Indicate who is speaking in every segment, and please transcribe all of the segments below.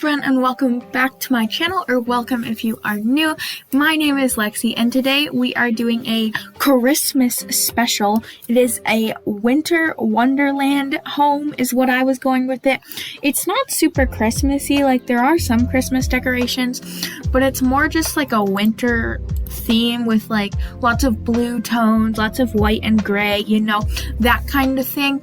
Speaker 1: everyone, and welcome back to my channel, or welcome if you are new. My name is Lexi, and today we are doing a Christmas special. It is a winter wonderland home is what I was going with it. It's not super Christmassy, like there are some Christmas decorations, but it's more just like a winter theme with like lots of blue tones, lots of white and gray, you know, that kind of thing.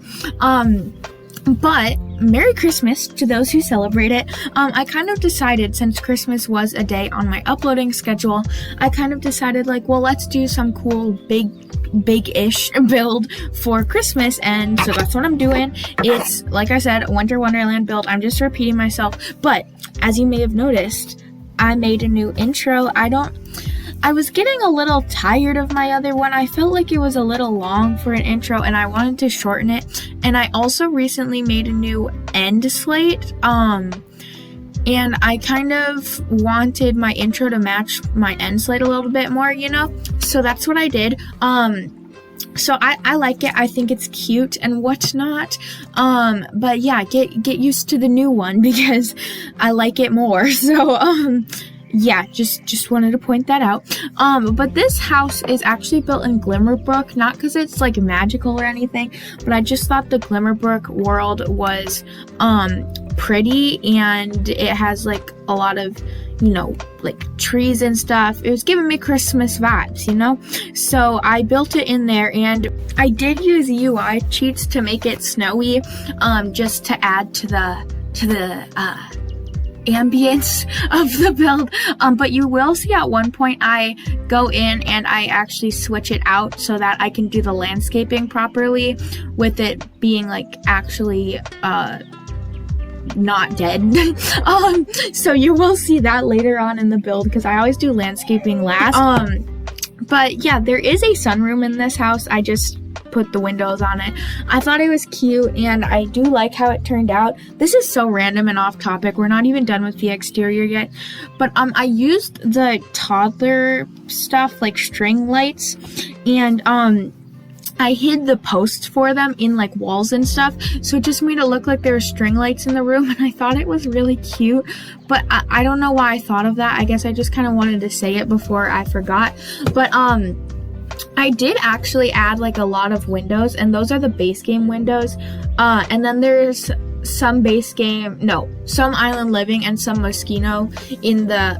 Speaker 1: But Merry Christmas to those who celebrate it. I kind of decided, since Christmas was a day on my uploading schedule, I kind of decided like, well, let's do some cool big-ish build for Christmas, and so that's what I'm doing. It's, like I said, a Winter Wonderland build. I'm just repeating myself, but as you may have noticed, I made a new intro. I was getting a little tired of my other one. I felt like it was a little long for an intro and I wanted to shorten it. And I also recently made a new end slate. And I kind of wanted my intro to match my end slate a little bit more, you know? So that's what I did. So I like it. I think it's cute and whatnot. But yeah, get used to the new one because I like it more. So, yeah, just wanted to point that out. But this house is actually built in Glimmerbrook, not because it's like magical or anything, but I just thought the Glimmerbrook world was pretty, and it has like a lot of, you know, like trees and stuff. It was giving me Christmas vibes, you know? So I built it in there, and I did use UI cheats to make it snowy, just to add to the ambience of the build, but you will see at one point I go in and I actually switch it out so that I can do the landscaping properly with it being like actually not dead. So you will see that later on in the build because I always do landscaping last. But yeah, there is a sunroom in this house. I just put the windows on it. I thought it was cute, and I do like how it turned out. This is so random and off topic. We're not even done with the exterior yet, but I used the toddler stuff like string lights, and I hid the posts for them in like walls and stuff, so it just made it look like there were string lights in the room, and I thought it was really cute. But I don't know why I thought of that. I guess I just kind of wanted to say it before I forgot. But I did actually add like a lot of windows, and those are the base game windows. And then there's some some island living and some Moschino in the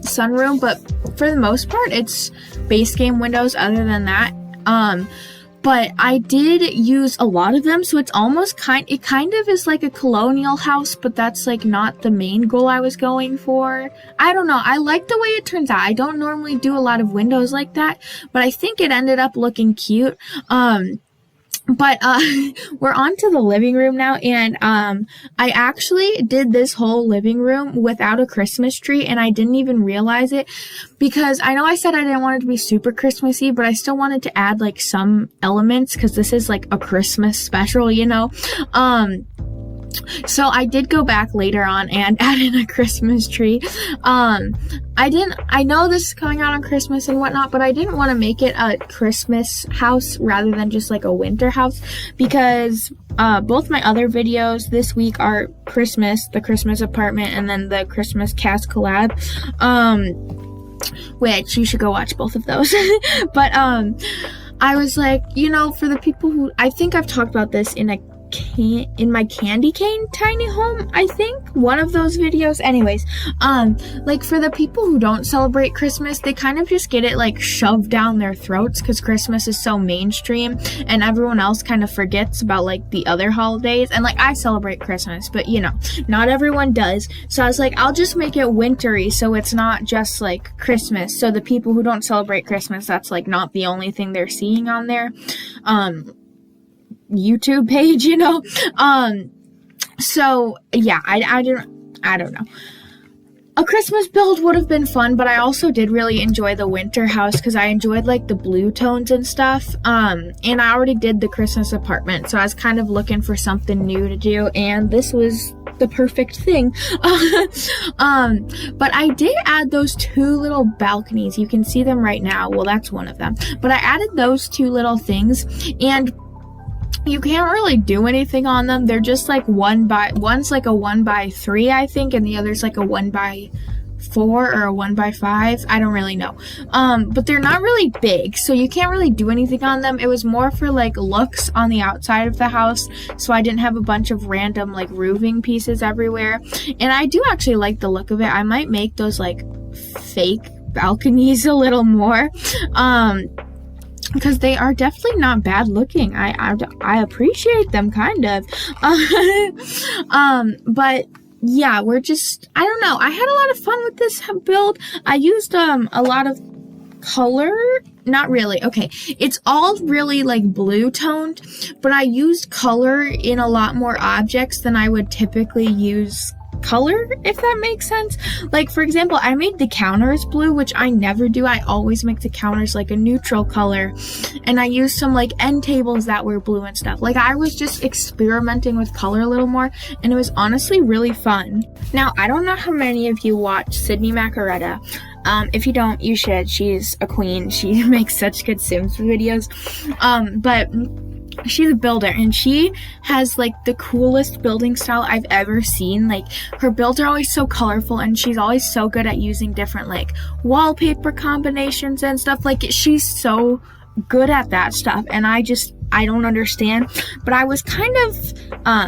Speaker 1: sunroom, but for the most part it's base game windows other than that. But I did use a lot of them, so it's almost it kind of is like a colonial house, but that's like not the main goal I was going for. I don't know. I like the way it turns out. I don't normally do a lot of windows like that, but I think it ended up looking cute. But we're on to the living room now, and I actually did this whole living room without a Christmas tree, and I didn't even realize it because I know I said I didn't want it to be super Christmassy, but I still wanted to add like some elements because this is like a Christmas special, you know? So I did go back later on and add in a Christmas tree. I know this is coming out on Christmas and whatnot, but I didn't want to make it a Christmas house rather than just like a winter house, because both my other videos this week are Christmas, the Christmas apartment, and then the Christmas cast collab, which you should go watch both of those. But I was like, you know, for the people who, I think I've talked about this in my candy cane tiny home, I think, one of those videos. Anyways, like for the people who don't celebrate Christmas, they kind of just get it like shoved down their throats because Christmas is so mainstream and everyone else kind of forgets about like the other holidays. And like I celebrate Christmas, but you know, not everyone does. So I was like, I'll just make it wintry so it's not just like Christmas, so the people who don't celebrate Christmas, that's like not the only thing they're seeing on their YouTube page, you know? So yeah, I don't know. A Christmas build would have been fun, but I also did really enjoy the winter house because I enjoyed like the blue tones and stuff. And I already did the Christmas apartment, so I was kind of looking for something new to do, and this was the perfect thing. But I did add those two little balconies. You can see them right now. Well, that's one of them. But I added those two little things, and you can't really do anything on them. They're just like one's like a 1x3, I think, and the other's like a 1x4 or a 1x5. I don't really know. But they're not really big, so you can't really do anything on them. It was more for like looks on the outside of the house, so I didn't have a bunch of random like roofing pieces everywhere. And I do actually like the look of it. I might make those like fake balconies a little more, because they are definitely not bad looking. I appreciate them, kind of. But yeah, we're just, I don't know. I had a lot of fun with this build. I used a lot of color. Not really. Okay, it's all really like blue toned, but I used color in a lot more objects than I would typically use color, if that makes sense. Like, for example, I made the counters blue, which I never do. I always make the counters like a neutral color, and I used some like end tables that were blue and stuff. Like, I was just experimenting with color a little more, and it was honestly really fun. Now, I don't know how many of you watch Sydney Macaretta. If you don't, you should. She's a queen. She makes such good Sims videos. But she's a builder, and she has like the coolest building style I've ever seen. Like, her builds are always so colorful, and she's always so good at using different like wallpaper combinations and stuff. Like, she's so good at that stuff, and I don't understand. But I was kind of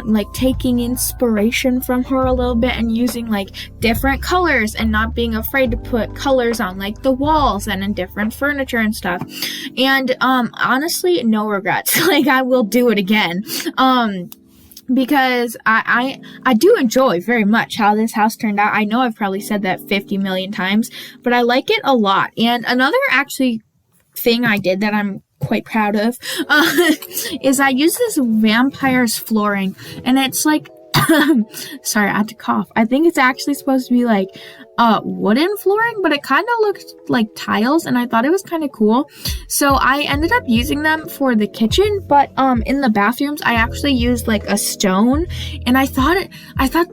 Speaker 1: like taking inspiration from her a little bit and using like different colors and not being afraid to put colors on like the walls and in different furniture and stuff. And honestly, no regrets. Like, I will do it again. Because I do enjoy very much how this house turned out. I know I've probably said that 50 million times, but I like it a lot. And another actually thing I did that I'm quite proud of is I used this vampire's flooring, and it's like sorry, I had to cough. I think it's actually supposed to be like wooden flooring, but it kind of looked like tiles, and I thought it was kind of cool. So I ended up using them for the kitchen, but in the bathrooms I actually used like a stone, and I thought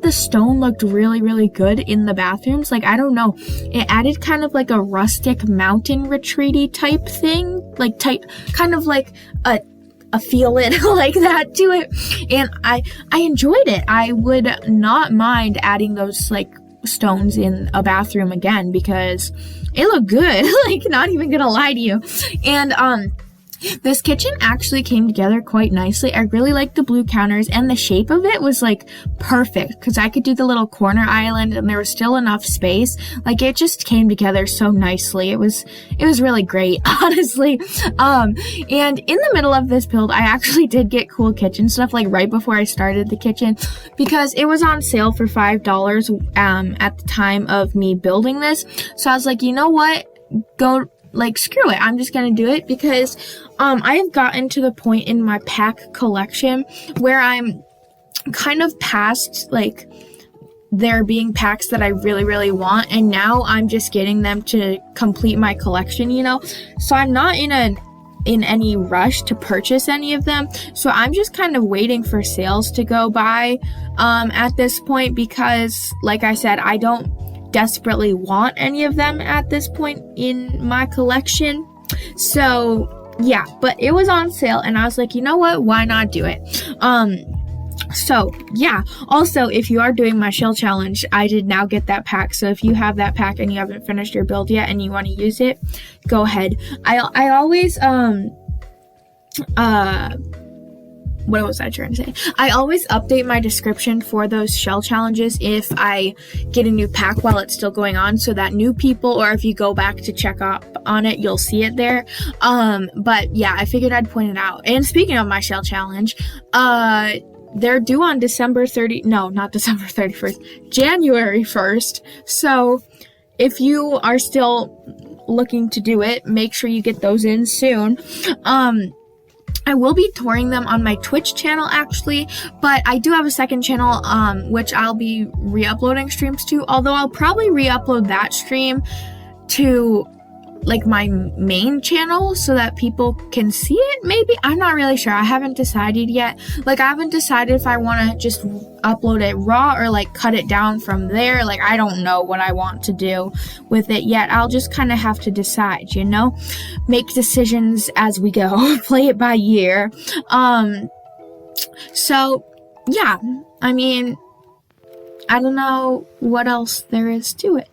Speaker 1: the stone looked really, really good in the bathrooms. Like, I don't know, it added kind of like a rustic mountain retreaty type thing, like kind of like a feel it like that to it, and I enjoyed it. I would not mind adding those like stones in a bathroom again, because it looked good. Like, not even gonna lie to you. And this kitchen actually came together quite nicely. I really liked the blue counters, and the shape of it was like perfect, because I could do the little corner island and there was still enough space. Like, it just came together so nicely. It was really great, honestly. And in the middle of this build, I actually did get cool kitchen stuff, like right before I started the kitchen, because it was on sale for $5 at the time of me building this. So I was like, you know what? Like, screw it, I'm just gonna do it, because I have gotten to the point in my pack collection where I'm kind of past like there being packs that I really, really want, and now I'm just getting them to complete my collection, you know. So I'm not in any rush to purchase any of them, so I'm just kind of waiting for sales to go by at this point, because like I said, I don't desperately want any of them at this point in my collection. So yeah, but it was on sale, and I was like, you know what, why not do it? So yeah, also, if you are doing my shell challenge, I did now get that pack. So if you have that pack and you haven't finished your build yet and you want to use it, go ahead. I always what was I trying to say? I always update my description for those shell challenges if I get a new pack while it's still going on, so that new people, or if you go back to check up on it, you'll see it there. But yeah, I figured I'd point it out. And speaking of my shell challenge, they're due on January 1st. So if you are still looking to do it, make sure you get those in soon. I will be touring them on my Twitch channel, actually, but I do have a second channel, which I'll be re-uploading streams to, although I'll probably re-upload that stream to like my main channel so that people can see it, maybe. I'm not really sure. I haven't decided yet. Like, I haven't decided if I want to just upload it raw or like cut it down from there. Like, I don't know what I want to do with it yet. I'll just kind of have to decide, you know, make decisions as we go, play it by ear. So yeah, I mean, I don't know what else there is to it.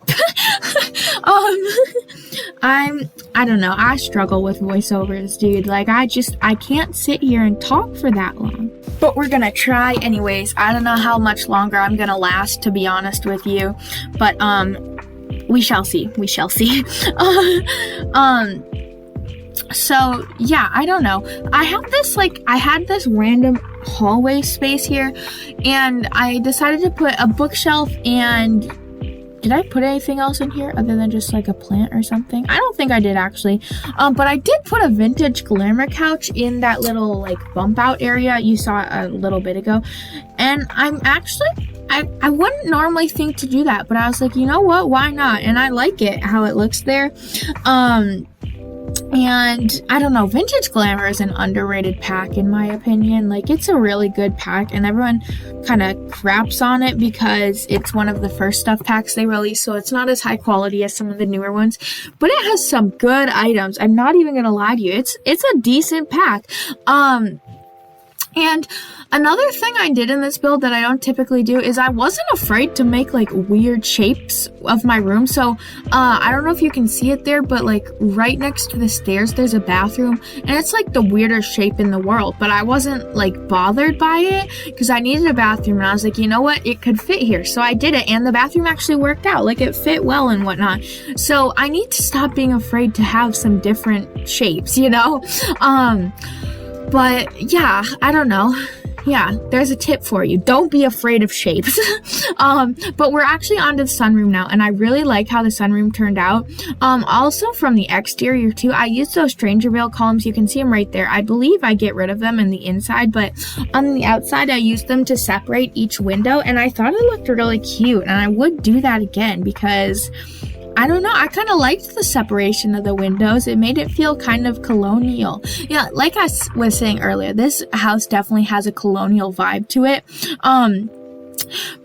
Speaker 1: I don't know. I struggle with voiceovers, dude. Like, I can't sit here and talk for that long. But we're gonna try anyways. I don't know how much longer I'm gonna last, to be honest with you. But, we shall see. We shall see. So yeah, I don't know. I had this random hallway space here, and I decided to put a bookshelf. And did I put anything else in here other than just like a plant or something? I don't think I did, actually. But I did put a vintage glamour couch in that little like bump out area you saw a little bit ago. And I'm actually, I wouldn't normally think to do that, but I was like, you know what, why not? And I like it how it looks there. And I don't know, Vintage Glamour is an underrated pack in my opinion. Like, it's a really good pack, and everyone kind of craps on it because it's one of the first stuff packs they release, so it's not as high quality as some of the newer ones, but it has some good items. I'm not even gonna lie to you, it's a decent pack. And another thing I did in this build that I don't typically do is I wasn't afraid to make like weird shapes of my room. So I don't know if you can see it there, but like right next to the stairs there's a bathroom, and it's like the weirdest shape in the world, but I wasn't like bothered by it because I needed a bathroom, and I was like, you know what, it could fit here. So I did it, and the bathroom actually worked out. Like, it fit well and whatnot. So I need to stop being afraid to have some different shapes, you know? But yeah, I don't know. Yeah, there's a tip for you. Don't be afraid of shapes. But we're actually on to the sunroom now, and I really like how the sunroom turned out. Also from the exterior too, I used those stranger veil columns. You can see them right there. I believe I get rid of them in the inside, but on the outside I used them to separate each window, and I thought it looked really cute, and I would do that again because I don't know, I kind of liked the separation of the windows. It made it feel kind of colonial. Yeah, like I was saying earlier, this house definitely has a colonial vibe to it.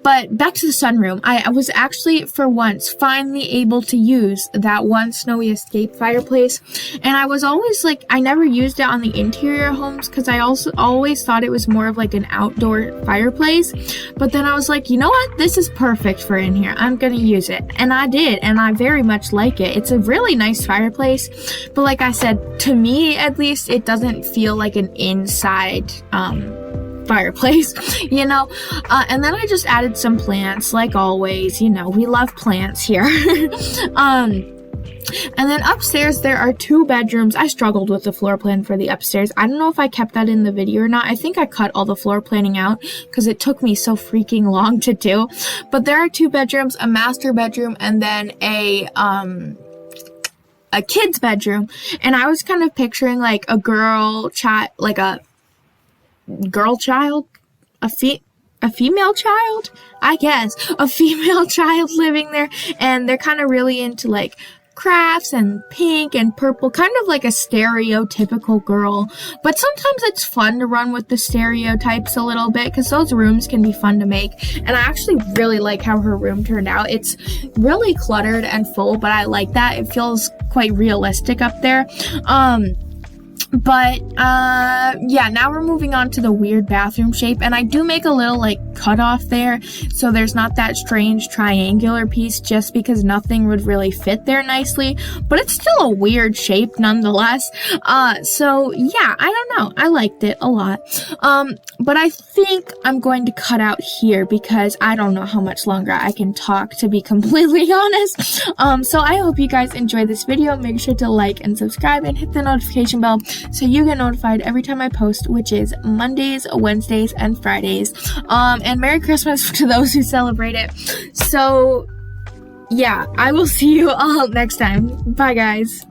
Speaker 1: But back to the sunroom, I was actually, for once, finally able to use that one Snowy Escape fireplace. And I was always like, I never used it on the interior homes because I also always thought it was more of like an outdoor fireplace. But then I was like, you know what? This is perfect for in here. I'm gonna use it. And I did, and I very much like it. It's a really nice fireplace. But like I said, to me at least, it doesn't feel like an inside fireplace, you know. And then I just added some plants, like always, you know, we love plants here. And then upstairs there are 2 bedrooms. I struggled with the floor plan for the upstairs. I don't know if I kept that in the video or not. I think I cut all the floor planning out because it took me so freaking long to do. But there are 2 bedrooms, a master bedroom, and then a kid's bedroom. And I was kind of picturing like a girl child, like a girl child, a female child, I guess, a female child living there, and they're kind of really into like crafts and pink and purple, kind of like a stereotypical girl. But sometimes it's fun to run with the stereotypes a little bit because those rooms can be fun to make. And I actually really like how her room turned out. It's really cluttered and full, but I like that. It feels quite realistic up there. But yeah, now we're moving on to the weird bathroom shape, and I do make a little like cutoff there so there's not that strange triangular piece, just because nothing would really fit there nicely, but it's still a weird shape nonetheless. So yeah, I don't know, I liked it a lot. But I think I'm going to cut out here because I don't know how much longer I can talk, to be completely honest. So I hope you guys enjoyed this video. Make sure to like and subscribe and hit the notification bell so you get notified every time I post, which is Mondays, Wednesdays, and Fridays. And Merry Christmas to those who celebrate it. So yeah, I will see you all next time. Bye guys.